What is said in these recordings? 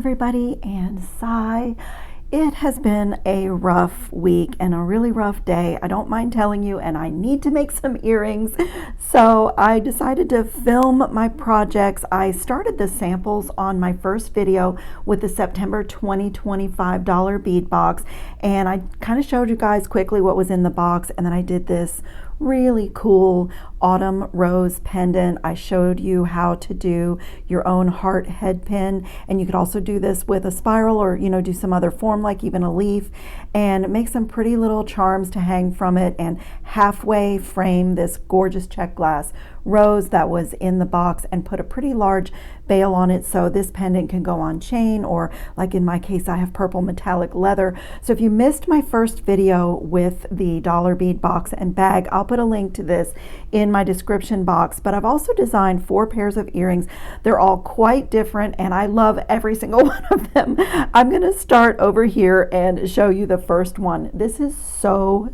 everybody, and sigh. It has been a rough week and a really rough day. I don't mind telling you, and I need to make some earrings. So I decided to film my projects. I started the samples on my first video with the September 2025 dollar bead box, and I kind of showed you guys quickly what was in the box, and then I did this really cool autumn rose pendant. I showed you how to do your own heart head pin, and you could also do this with a spiral or do some other form like even a leaf, and make some pretty little charms to hang from it and halfway frame this gorgeous check glass rose that was in the box and put a pretty large bail on it so this pendant can go on chain, or like in my case I have purple metallic leather. So if you missed my first video with the dollar bead box and bag, I'll put a link to this in my description box. But I've also designed 4 pairs of earrings. They're all quite different and I love every single one of them. I'm gonna start over here and show you the first one. This is so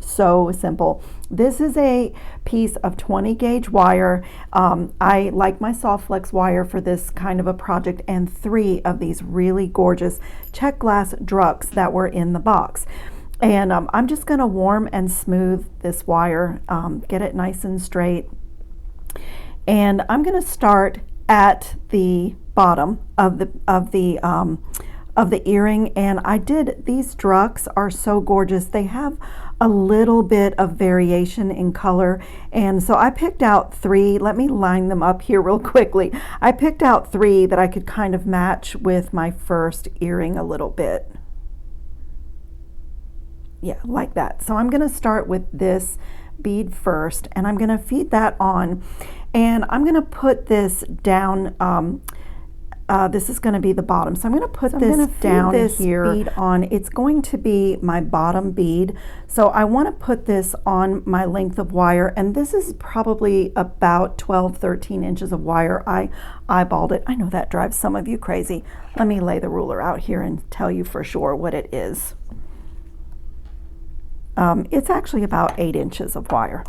simple. This is a piece of 20 gauge wire. I like my soft flex wire for this kind of a project, and 3 of these really gorgeous check glass drucks that were in the box. And I'm just going to warm and smooth this wire, get it nice and straight. And I'm going to start at the bottom of the earring, and I did, these drucks are so gorgeous. They have a little bit of variation in color, and so I picked out 3. Let me line them up here real quickly. I picked out 3 that I could kind of match with my first earring a little bit. Yeah, like that. So I'm going to start with this bead first, and I'm going to feed that on, and I'm going to put this down. This is going to be the bottom, so I'm going to put this down here. Bead on. It's going to be my bottom bead, so I want to put this on my length of wire, and this is probably about 12-13 inches of wire. I eyeballed it. I know that drives some of you crazy. Let me lay the ruler out here and tell you for sure what it is. It's actually about 8 inches of wire.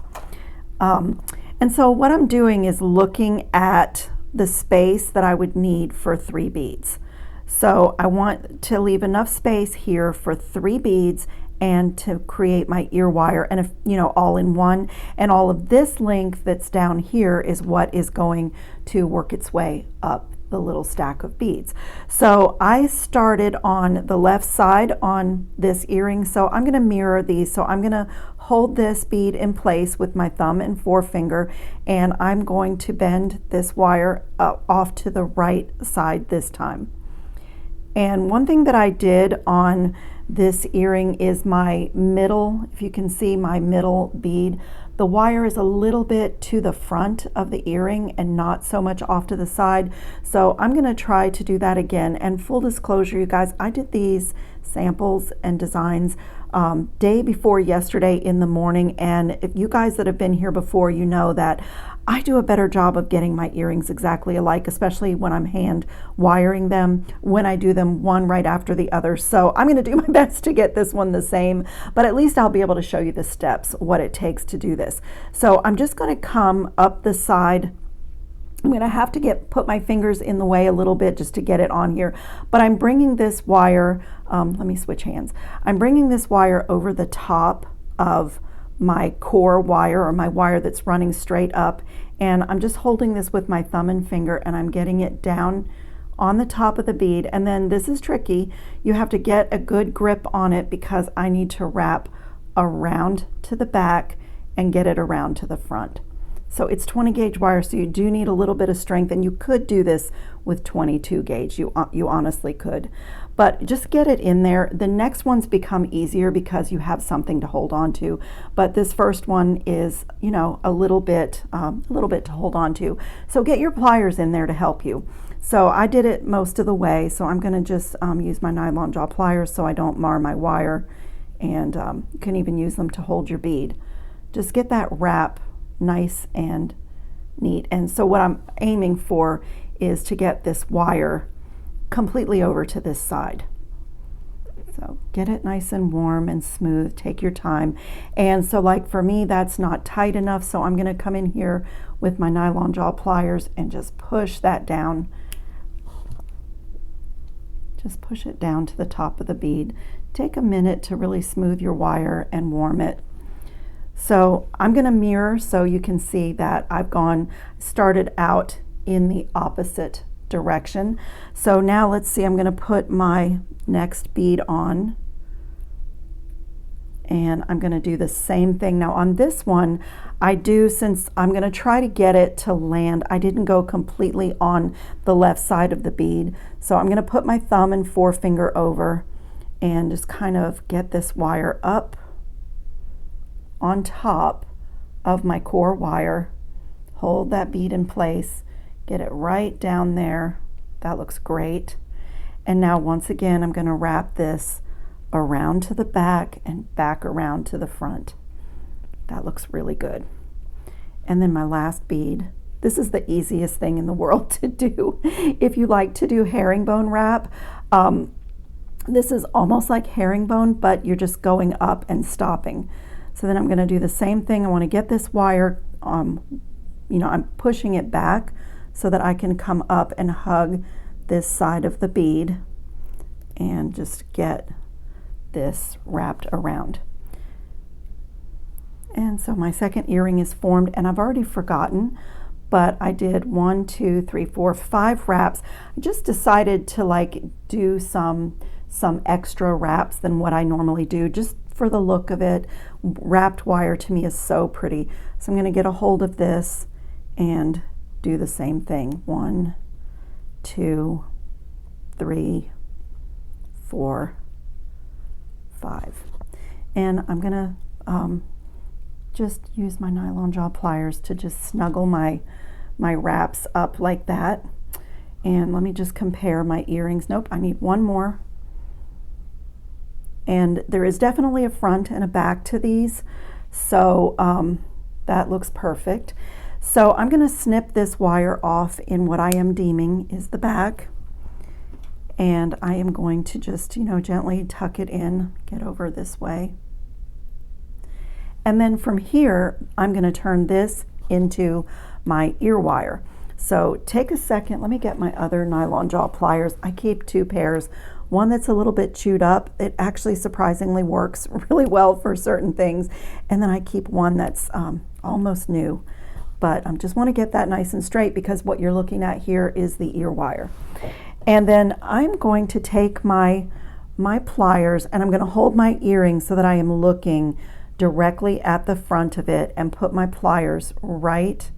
And so what I'm doing is looking at the space that I would need for 3 beads. So I want to leave enough space here for 3 beads and to create my ear wire, and if all in one, and all of this length that's down here is what is going to work its way up the little stack of beads. So I started on the left side on this earring, so I'm going to mirror these. So I'm going to hold this bead in place with my thumb and forefinger, and I'm going to bend this wire off to the right side this time. And one thing that I did on this earring is my middle, if you can see my middle bead, the wire is a little bit to the front of the earring and not so much off to the side. So I'm going to try to do that again. And full disclosure, you guys, I did these samples and designs day before yesterday in the morning, and if you guys that have been here before, you know that I do a better job of getting my earrings exactly alike, especially when I'm hand wiring them, when I do them one right after the other. So I'm going to do my best to get this one the same, but at least I'll be able to show you the steps, what it takes to do this. So I'm just going to come up the side. I'm going to have to put my fingers in the way a little bit just to get it on here, but I'm bringing this wire, let me switch hands. I'm bringing this wire over the top of my core wire, or my wire that's running straight up, and I'm just holding this with my thumb and finger, and I'm getting it down on the top of the bead. And then this is tricky. You have to get a good grip on it because I need to wrap around to the back and get it around to the front. So it's 20 gauge wire, so you do need a little bit of strength, and you could do this with 22 gauge. You honestly could, but just get it in there. The next ones become easier because you have something to hold on to, but this first one is, a little bit to hold on to. So get your pliers in there to help you. So I did it most of the way, so I'm going to just use my nylon jaw pliers so I don't mar my wire, and you can even use them to hold your bead. Just get that wrap nice and neat. And so what I'm aiming for is to get this wire completely over to this side. So get it nice and warm and smooth, take your time. And so like for me, that's not tight enough, so I'm going to come in here with my nylon jaw pliers and just push that down Just push it down to the top of the bead. Take a minute to really smooth your wire and warm it. So I'm going to mirror so you can see that I've started out in the opposite direction. So now let's see, I'm going to put my next bead on, and I'm going to do the same thing. Now on this one, since I'm going to try to get it to land, I didn't go completely on the left side of the bead. So I'm going to put my thumb and forefinger over and just kind of get this wire up on top of my core wire. Hold that bead in place, get it right down there. That looks great. And now once again, I'm going to wrap this around to the back and back around to the front. That looks really good. And then my last bead. This is the easiest thing in the world to do. If you like to do herringbone wrap, this is almost like herringbone, but you're just going up and stopping. So then I'm going to do the same thing. I want to get this wire, I'm pushing it back so that I can come up and hug this side of the bead and just get this wrapped around. And so my second earring is formed, and I've already forgotten, but I did 1, 2, 3, 4, 5 wraps. I just decided to do some extra wraps than what I normally do, just for the look of it. Wrapped wire to me is so pretty. So I'm going to get a hold of this and do the same thing. 1, 2, 3, 4, 5. And I'm going to just use my nylon jaw pliers to just snuggle my wraps up like that. And let me just compare my earrings. Nope, I need one more. And there is definitely a front and a back to these, so that looks perfect. So I'm going to snip this wire off in what I am deeming is the back, and I am going to just, gently tuck it in, get over this way. And then from here, I'm going to turn this into my ear wire. So take a second, let me get my other nylon jaw pliers. I keep 2 pairs. One that's a little bit chewed up. It actually surprisingly works really well for certain things. And then I keep one that's almost new. But I just want to get that nice and straight, because what you're looking at here is the ear wire. And then I'm going to take my pliers, and I'm going to hold my earring so that I am looking directly at the front of it, and put my pliers right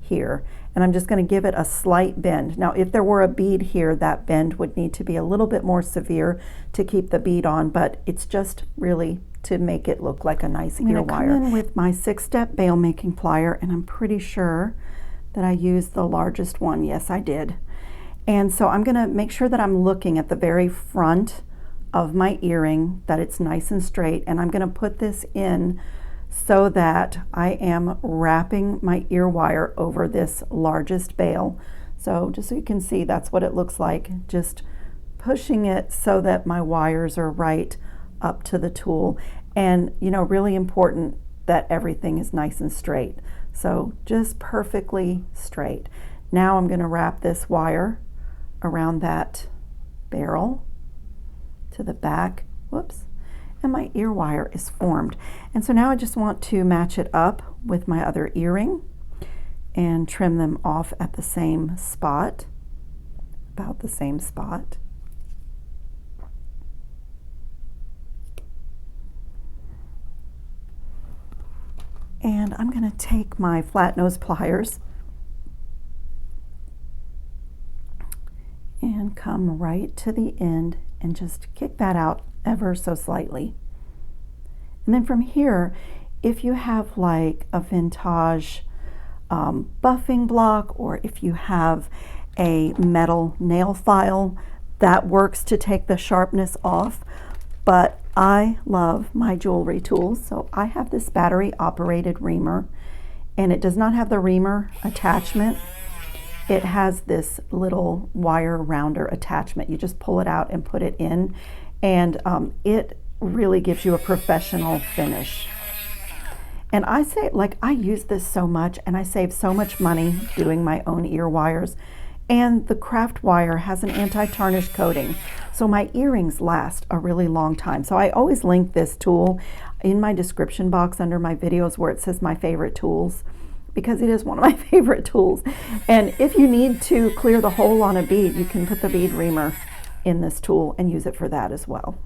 here. And I'm just going to give it a slight bend. Now, if there were a bead here, that bend would need to be a little bit more severe to keep the bead on, but it's just really to make it look like a nice ear wire. I'm going to come in with my 6-step bail making plier, and I'm pretty sure that I used the largest one. Yes, I did. And so I'm going to make sure that I'm looking at the very front of my earring, that it's nice and straight, and I'm going to put this in so that I am wrapping my ear wire over this largest bail. So just so you can see, that's what it looks like, just pushing it so that my wires are right up to the tool. And really important that everything is nice and straight. So just perfectly straight. Now I'm going to wrap this wire around that barrel to the back. Whoops. And my ear wire is formed. And so now I just want to match it up with my other earring and trim them off at the same spot, about the same spot. And I'm going to take my flat nose pliers and come right to the end and just kick that out ever so slightly. And then from here, if you have like a vintage buffing block, or if you have a metal nail file, that works to take the sharpness off. But I love my jewelry tools, so I have this battery operated reamer, and it does not have the reamer attachment. It has this little wire rounder attachment. You just pull it out and put it in, and it really gives you a professional finish. And I say, I use this so much, and I save so much money doing my own ear wires. and the craft wire has an anti-tarnish coating. So my earrings last a really long time. So I always link this tool in my description box under my videos where it says my favorite tools, because it is one of my favorite tools. And if you need to clear the hole on a bead, you can put the bead reamer in this tool and use it for that as well.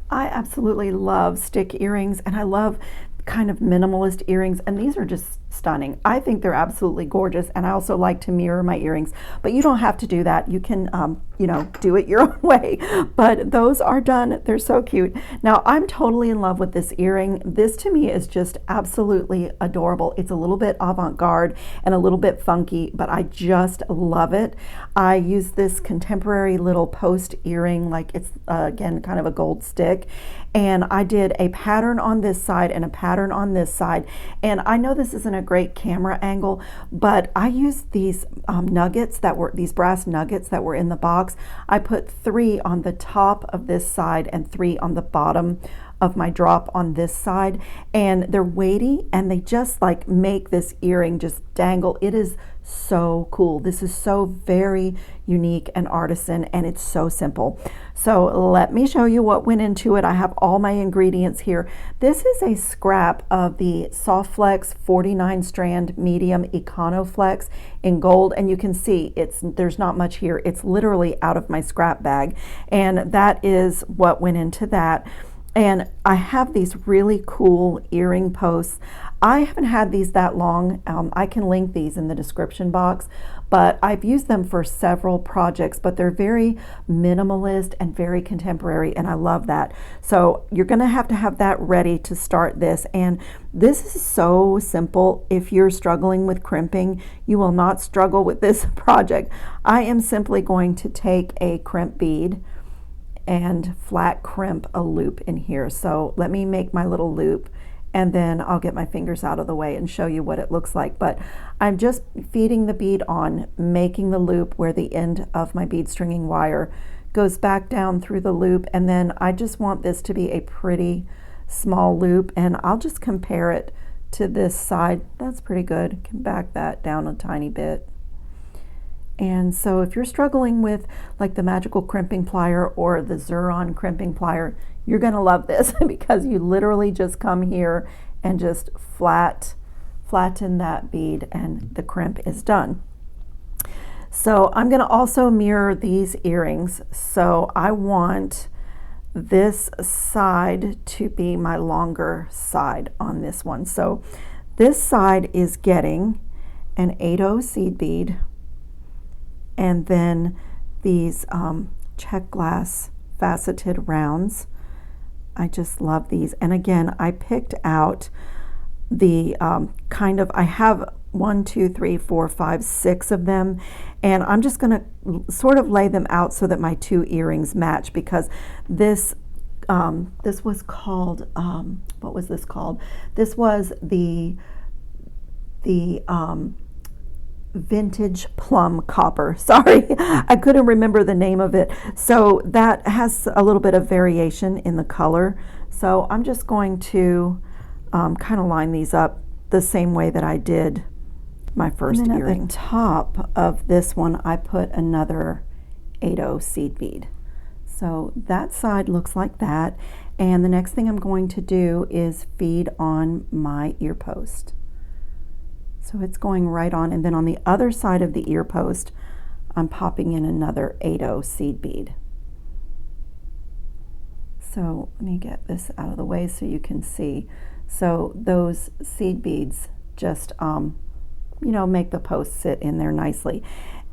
I absolutely love stick earrings, and I love kind of minimalist earrings, and these are just stunning. I think they're absolutely gorgeous, and I also like to mirror my earrings, but you don't have to do that. You can you know, do it your own way, but those are done. They're so cute. Now I'm totally in love with this earring. This to me is just absolutely adorable. It's a little bit avant-garde and a little bit funky, but I just love it. I use this contemporary little post earring, like it's again kind of a gold stick, and I did a pattern on this side and a pattern on this side. And I know this isn't a great camera angle, but I used these nuggets that were, these brass nuggets that were in the box. I put 3 on the top of this side and 3 on the bottom of my drop on this side, and they're weighty and they just like make this earring just dangle. It is so cool. This is so very unique and artisan, and it's so simple. So let me show you what went into it. I have all my ingredients here. This is a scrap of the Soft Flex 49 strand medium Econoflex in gold, and you can see there's not much here. It's literally out of my scrap bag, and that is what went into that. And I have these really cool earring posts. I haven't had these that long. I can link these in the description box, but I've used them for several projects, but they're very minimalist and very contemporary, and I love that. So you're gonna have to have that ready to start this. And this is so simple. If you're struggling with crimping, you will not struggle with this project. I am simply going to take a crimp bead and flat crimp a loop in here. So let me make my little loop, and then I'll get my fingers out of the way and show you what it looks like. But I'm just feeding the bead on, making the loop where the end of my bead stringing wire goes back down through the loop, and then I just want this to be a pretty small loop, and I'll just compare it to this side. That's pretty good. Can back that down a tiny bit. And so if you're struggling with like the magical crimping plier or the Xuron crimping plier, you're gonna love this because you literally just come here and just flatten that bead and the crimp is done. So I'm gonna also mirror these earrings. So I want this side to be my longer side on this one. So this side is getting an 8/0 seed bead, and then these check glass faceted rounds. I just love these. And again, I picked out the I have 1, 2, 3, 4, 5, 6 of them, and I'm just gonna sort of lay them out so that my 2 earrings match, because this was called, what was this called? This was the vintage plum copper. Sorry, I couldn't remember the name of it. So that has a little bit of variation in the color. So I'm just going to kind of line these up the same way that I did my first earring. At the top of this one, I put another 8/0 seed bead. So that side looks like that. And the next thing I'm going to do is feed on my ear post. So it's going right on, and then on the other side of the ear post, I'm popping in another 8/0 seed bead. So let me get this out of the way so you can see. So those seed beads just, you know, make the post sit in there nicely.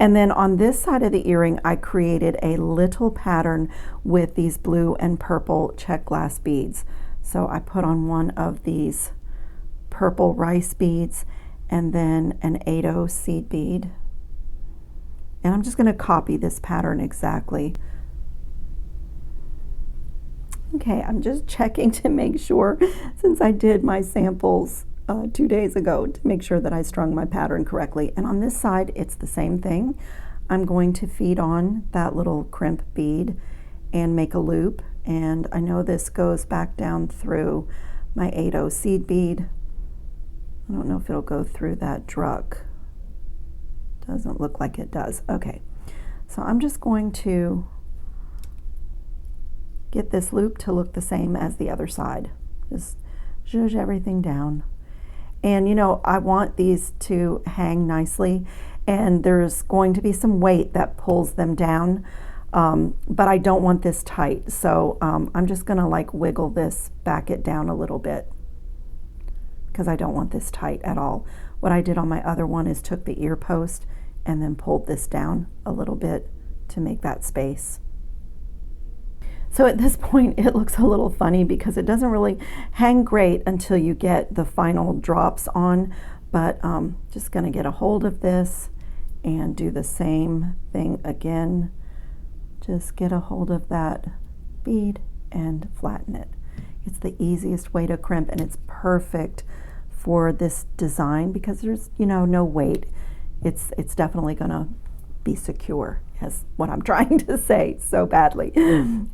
And then on this side of the earring, I created a little pattern with these blue and purple check glass beads. So I put on one of these purple rice beads, and then an 8/0 seed bead. And I'm just going to copy this pattern exactly. Okay, I'm just checking to make sure, since I did my samples 2 days ago, to make sure that I strung my pattern correctly. And on this side, it's the same thing. I'm going to feed on that little crimp bead and make a loop. And I know this goes back down through, my 8/0 seed bead. I don't know if it'll go through that druck. Doesn't look like it does. Okay, so I'm just going to get this loop to look the same as the other side. Just zhuzh everything down. And you know, I want these to hang nicely, and there's going to be some weight that pulls them down, but I don't want this tight. So I'm just gonna like wiggle this, back it down a little bit, because I don't want this tight at all. What I did on my other one is took the ear post and then pulled this down a little bit to make that space. So at this point it looks a little funny because it doesn't really hang great until you get the final drops on, but just gonna get a hold of this and do the same thing again. Just get a hold of that bead and flatten it. It's the easiest way to crimp, and it's perfect for this design because there's, you know, no weight. It's definitely gonna be secure, is what I'm trying to say so badly.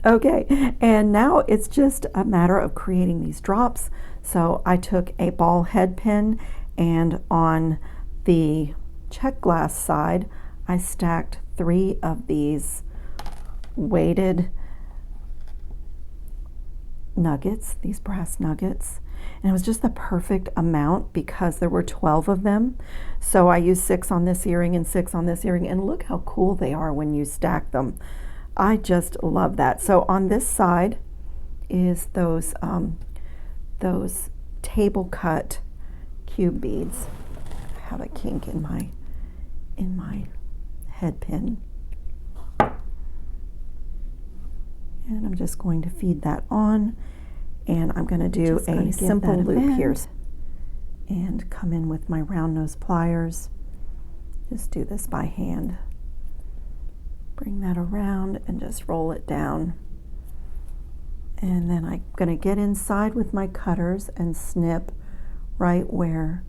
Okay, and now it's just a matter of creating these drops. So I took a ball head pin, and on the check glass side I stacked 3 of these weighted nuggets, these brass nuggets, and it was just the perfect amount because there were 12 of them. So I used 6 on this earring and 6 on this earring, and look how cool they are when you stack them. I just love that. So on this side is those table cut cube beads. I have a kink in my head pin, and I'm just going to feed that on, and I'm going to do a simple loop here and come in with my round nose pliers. Just do this by hand. Bring that around and just roll it down. And then I'm going to get inside with my cutters and snip right where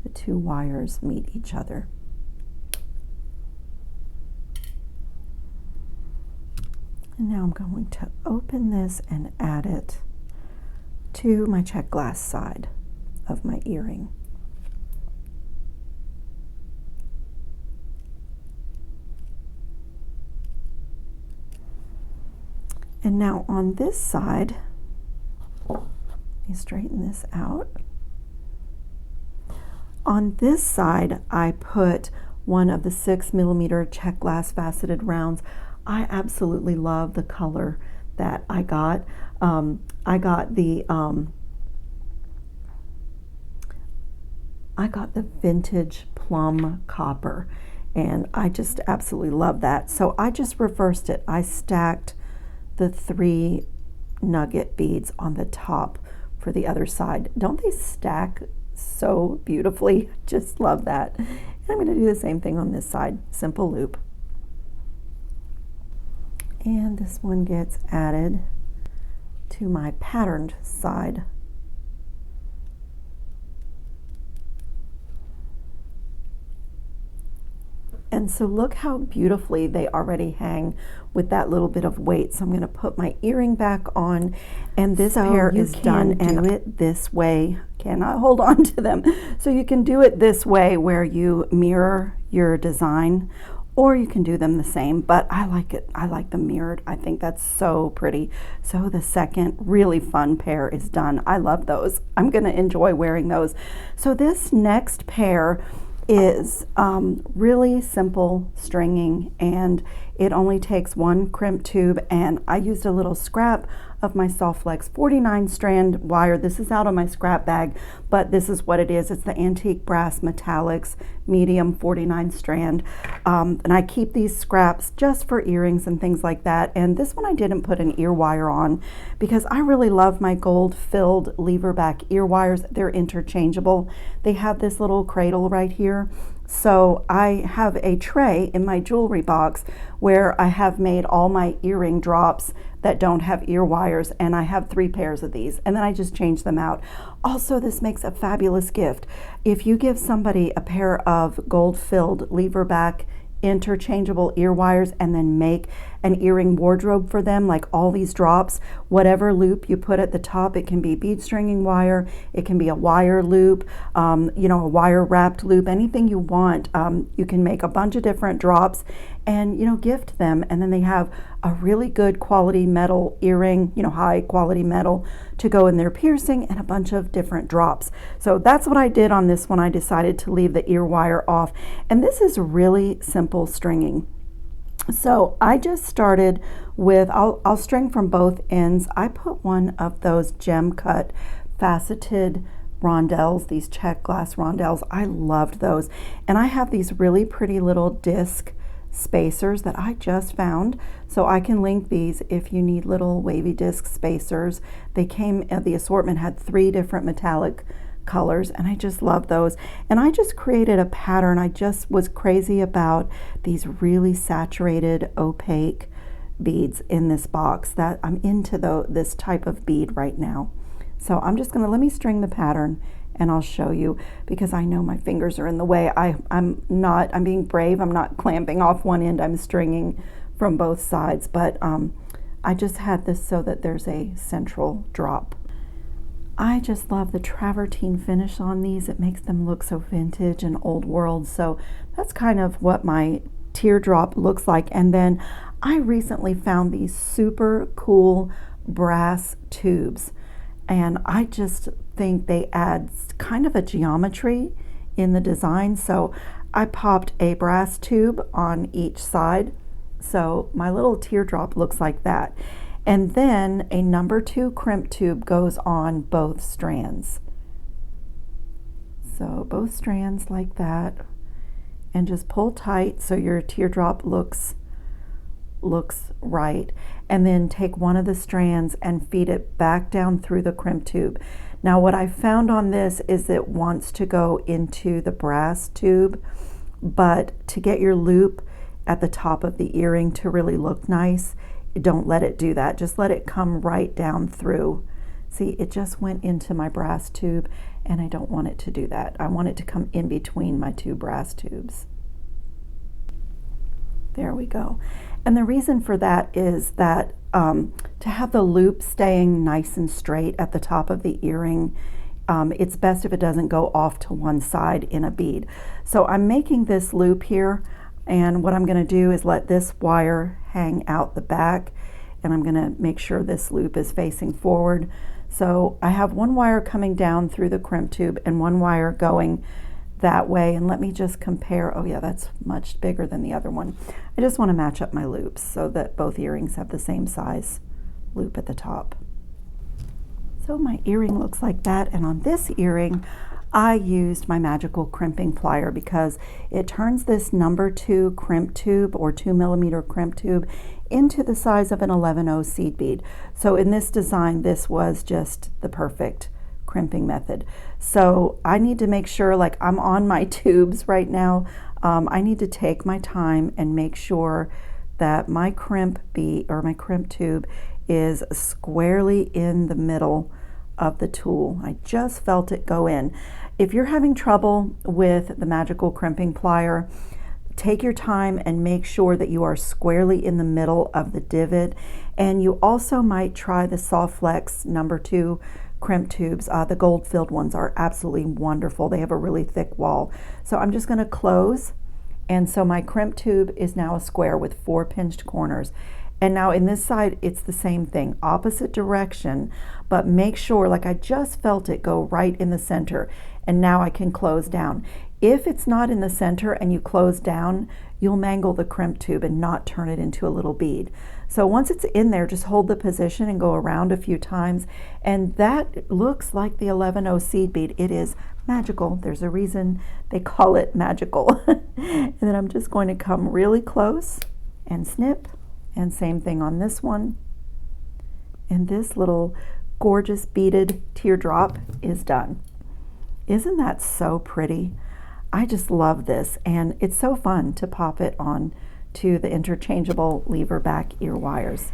the 2 wires meet each other. And now I'm going to open this and add it to my check glass side of my earring. And now on this side, let me straighten this out. On this side, I put one of the 6mm check glass faceted rounds. I absolutely love the color that I got. I got the vintage plum copper, and I just absolutely love that. So I just reversed it. I stacked the 3 nugget beads on the top for the other side. Don't they stack so beautifully? Just love that. And I'm going to do the same thing on this side. Simple loop. And this one gets added to my patterned side. And so look how beautifully they already hang with that little bit of weight. So I'm going to put my earring back on, and this pair is done. And do it this way. Cannot hold on to them. So you can do it this way where you mirror your design, or you can do them the same, but I like it. I like them mirrored. I think that's so pretty. So the second really fun pair is done. I love those. I'm gonna enjoy wearing those. So this next pair is really simple stringing, and it only takes 1 crimp tube, and I used a little scrap of my Soft Flex 49 strand wire. This is out of my scrap bag, but this is what it is. It's the Antique Brass Metallics medium 49 strand, and I keep these scraps just for earrings and things like that. And this one I didn't put an ear wire on because I really love my gold filled lever back ear wires. They're interchangeable. They have this little cradle right here. So I have a tray in my jewelry box where I have made all my earring drops that don't have ear wires, and I have 3 pairs of these, and then I just change them out. Also, this makes a fabulous gift. If you give somebody a pair of gold filled lever back interchangeable ear wires and then make an earring wardrobe for them, like all these drops, whatever loop you put at the top. It can be bead stringing wire, it can be a wire loop, you know, a wire wrapped loop, anything you want. You can make a bunch of different drops and, you know, gift them, and then they have a really good quality metal earring, you know, high quality metal to go in their piercing, and a bunch of different drops. So that's what I did on this one. I decided to leave the ear wire off, and this is really simple stringing. So I just started with, I'll string from both ends. I put one of those gem cut faceted rondelles, these check glass rondelles. I loved those, and I have these really pretty little disc spacers that I just found, so I can link these if you need little wavy disc spacers. They came, the assortment had 3 different metallic colors, and I just love those. And I just created a pattern. I just was crazy about these really saturated opaque beads in this box. That I'm into this type of bead right now. So I'm just gonna, let me string the pattern and I'll show you, because I know my fingers are in the way. I'm being brave. I'm not clamping off one end. I'm stringing from both sides, but I just had this so that there's a central drop. I just love the travertine finish on these. It makes them look so vintage and old world. So that's kind of what my teardrop looks like. And then I recently found these super cool brass tubes, and I just think they add kind of a geometry in the design. So I popped a brass tube on each side, so my little teardrop looks like that. And then a number 2 crimp tube goes on both strands. So both strands like that, and just pull tight so your teardrop looks right, and then take one of the strands and feed it back down through the crimp tube. Now what I found on this is it wants to go into the brass tube, but to get your loop at the top of the earring to really look nice, don't let it do that. Just let it come right down through. See, it just went into my brass tube, and I don't want it to do that. I want it to come in between my 2 brass tubes. There we go. And the reason for that is that to have the loop staying nice and straight at the top of the earring, it's best if it doesn't go off to one side in a bead. So I'm making this loop here, and what I'm going to do is let this wire hang out the back, and I'm going to make sure this loop is facing forward. So I have one wire coming down through the crimp tube and one wire going that way, and let me just compare. Oh yeah, that's much bigger than the other one. I just want to match up my loops so that both earrings have the same size loop at the top. So my earring looks like that, and on this earring I used my magical crimping plier because it turns this number 2 crimp tube, or 2mm crimp tube, into the size of an 11/0 seed bead. So in this design, this was just the perfect crimping method. So I need to make sure, like I'm on my tubes right now, I need to take my time and make sure that my crimp bead, or my crimp tube, is squarely in the middle of the tool. I just felt it go in. If you're having trouble with the magical crimping plier, take your time and make sure that you are squarely in the middle of the divot. And you also might try the Soft Flex number 2 crimp tubes. The gold filled ones are absolutely wonderful. They have a really thick wall. So I'm just going to close, and so my crimp tube is now a square with 4 pinched corners. And now in this side, it's the same thing, opposite direction, but make sure, like I just felt it go right in the center, and now I can close down. If it's not in the center and you close down, you'll mangle the crimp tube and not turn it into a little bead. So once it's in there, just hold the position and go around a few times, and that looks like the 11/0 seed bead. It is magical. There's a reason they call it magical. And then I'm just going to come really close and snip. And same thing on this one. And this little gorgeous beaded teardrop is done. Isn't that so pretty? I just love this, and it's so fun to pop it on to the interchangeable lever back ear wires.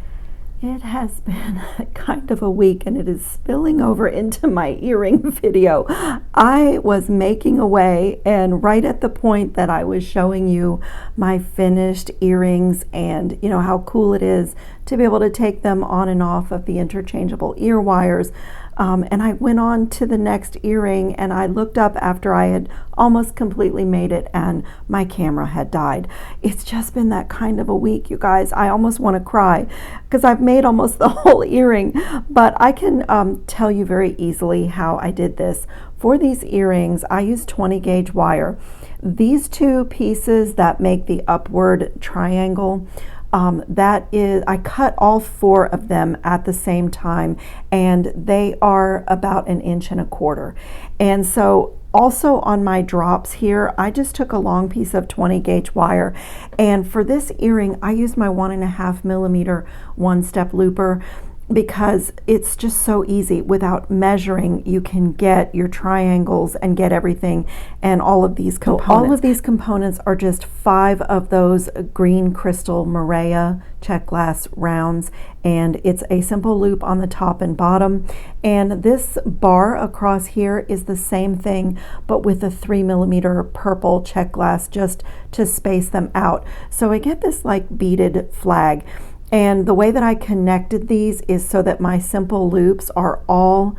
It has been kind of a week, and it is spilling over into my earring video. I was making away, and right at the point that I was showing you my finished earrings and how cool it is to be able to take them on and off of the interchangeable ear wires, and I went on to the next earring, and I looked up after I had almost completely made it and my camera had died. It's just been that kind of a week, you guys. I almost want to cry because I've made almost the whole earring, but I can tell you very easily how I did this. For these earrings, I used 20 gauge wire. These two pieces that make the upward triangle, I cut all 4 of them at the same time, and they are about 1.25 inches. And so also on my drops here, I just took a long piece of 20 gauge wire, and for this earring I used my 1.5 millimeter one-step looper, because it's just so easy. Without measuring, you can get your triangles and get everything, and all of these components. So all of these components are just 5 of those green crystal Maria check glass rounds, and it's a simple loop on the top and bottom. And this bar across here is the same thing, but with a 3 millimeter purple check glass just to space them out. So I get this like beaded flag. And the way that I connected these is so that my simple loops are all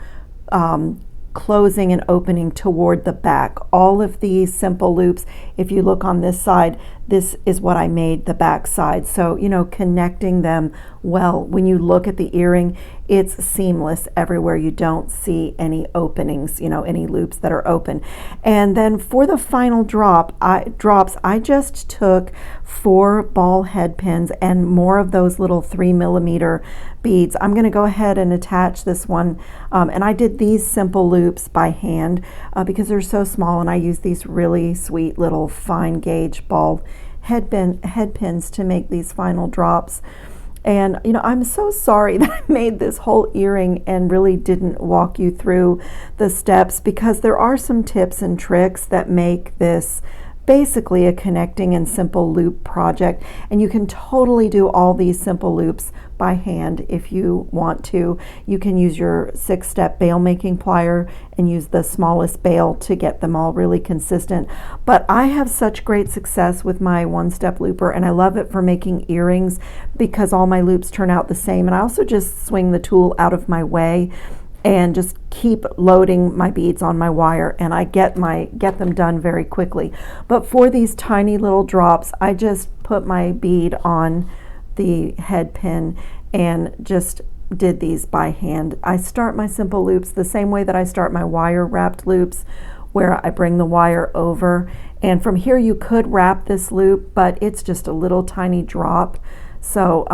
closing and opening toward the back. All of these simple loops, if you look on this side, this is what I made the back side. So, connecting them well. When you look at the earring, it's seamless everywhere. You don't see any openings, any loops that are open. And then for the final drops, I just took 4 ball head pins and more of those little 3 millimeter beads. I'm going to go ahead and attach this one, and I did these simple loops by hand because they're so small, and I use these really sweet little fine gauge ball head pins to make these final drops. And I'm so sorry that I made this whole earring and really didn't walk you through the steps, because there are some tips and tricks that make this basically a connecting and simple loop project, and you can totally do all these simple loops by hand if you want to. You can use your 6-step bail making plier and use the smallest bail to get them all really consistent. But I have such great success with my 1-step looper, and I love it for making earrings because all my loops turn out the same, and I also just swing the tool out of my way and just keep loading my beads on my wire, and I get them done very quickly. But for these tiny little drops, I just put my bead on the head pin and just did these by hand. I start my simple loops the same way that I start my wire wrapped loops, where I bring the wire over, and from here you could wrap this loop, but it's just a little tiny drop. So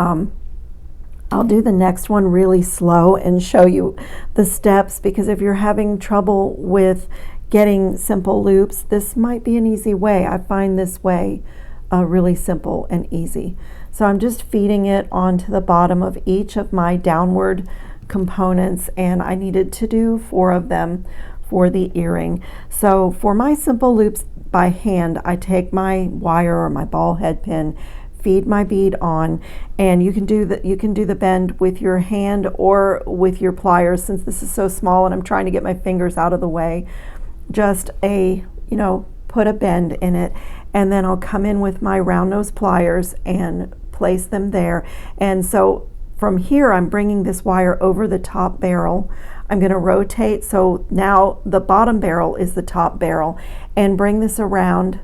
I'll do the next one really slow and show you the steps, because if you're having trouble with getting simple loops, this might be an easy way. I find this way really simple and easy. So I'm just feeding it onto the bottom of each of my downward components, and I needed to do 4 of them for the earring. So for my simple loops by hand, I take my wire or my ball head pin, feed my bead on, and you can do the bend with your hand or with your pliers. Since this is so small and I'm trying to get my fingers out of the way, just put a bend in it, and then I'll come in with my round nose pliers and place them there. And so from here I'm bringing this wire over the top barrel. I'm going to rotate, so now the bottom barrel is the top barrel, and bring this around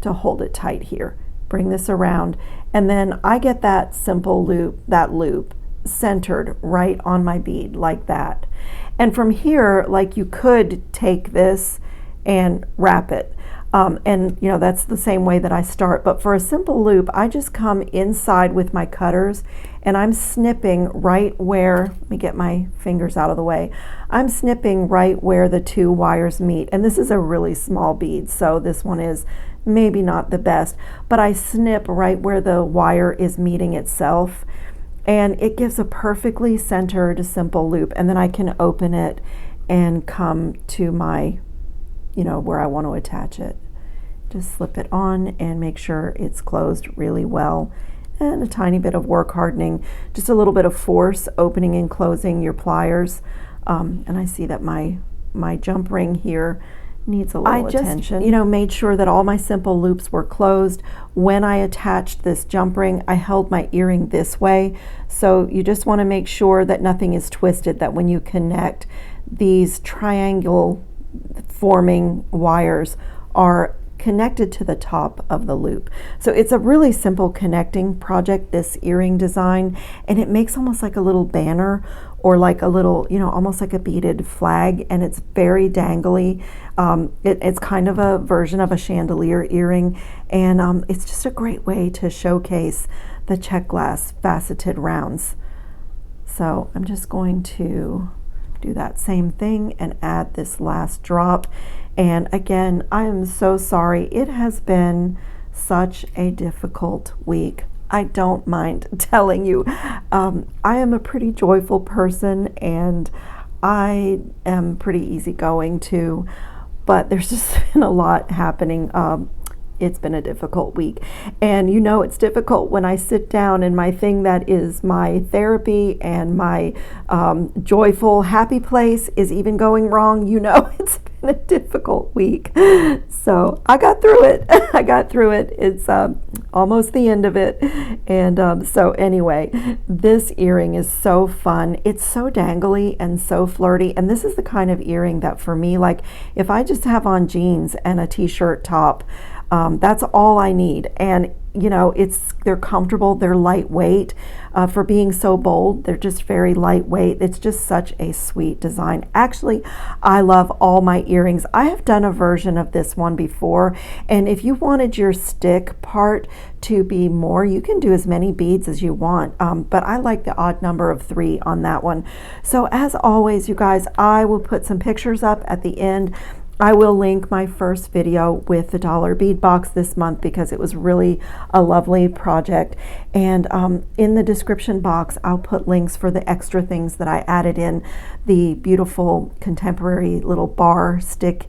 to hold it tight here. Bring this around, and then I get that simple loop, centered right on my bead like that. And from here, like, you could take this and wrap it, and that's the same way that I start. But for a simple loop, I just come inside with my cutters, and I'm snipping right where, let me get my fingers out of the way, I'm snipping right where the 2 wires meet. And this is a really small bead, so this one is maybe not the best, but I snip right where the wire is meeting itself, and it gives a perfectly centered simple loop. And then I can open it and come to my, where I want to attach it. Just slip it on and make sure it's closed really well, and a tiny bit of work hardening, just a little bit of force opening and closing your pliers. And I see that my jump ring here needs a little attention. You know, made sure that all my simple loops were closed. When I attached this jump ring, I held my earring this way. So you just want to make sure that nothing is twisted, that when you connect, these triangle forming wires are connected to the top of the loop. So it's a really simple connecting project, this earring design, and it makes almost like a little banner or like a little, you know, almost like a beaded flag, and it's very dangly. It's kind of a version of a chandelier earring, and it's just a great way to showcase the check glass faceted rounds. So I'm just going to do that same thing and add this last drop. And again, I am so sorry. It has been such a difficult week. I don't mind telling you. I am a pretty joyful person, and I am pretty easygoing too, but there's just been a lot happening. It's been a difficult week, and you know it's difficult when I sit down and my thing that is my therapy and my joyful happy place is even going wrong. You know, it's been a difficult week, so I got through it. I got through it. It's almost the end of it, and so anyway, this earring is so fun. It's so dangly and so flirty, and this is the kind of earring that for me, like if I just have on jeans and a t-shirt top, that's all I need. And you know, they're comfortable, they're lightweight. For being so bold, they're just very lightweight. It's just such a sweet design. Actually, I love all my earrings. I have done a version of this one before, and if you wanted your stick part to be more, you can do as many beads as you want, but I like the odd number of 3 on that one. So as always, you guys, I will put some pictures up at the end. I will link my first video with the dollar bead box this month because it was really a lovely project. And in the description box, I'll put links for the extra things that I added in, the beautiful contemporary little bar stick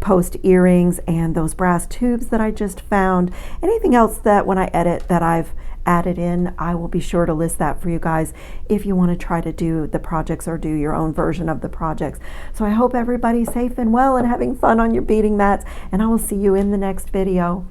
post earrings and those brass tubes that I just found. Anything else that when I edit that I've added in, I will be sure to list that for you guys if you want to try to do the projects or do your own version of the projects. So I hope everybody's safe and well and having fun on your beading mats, and I will see you in the next video.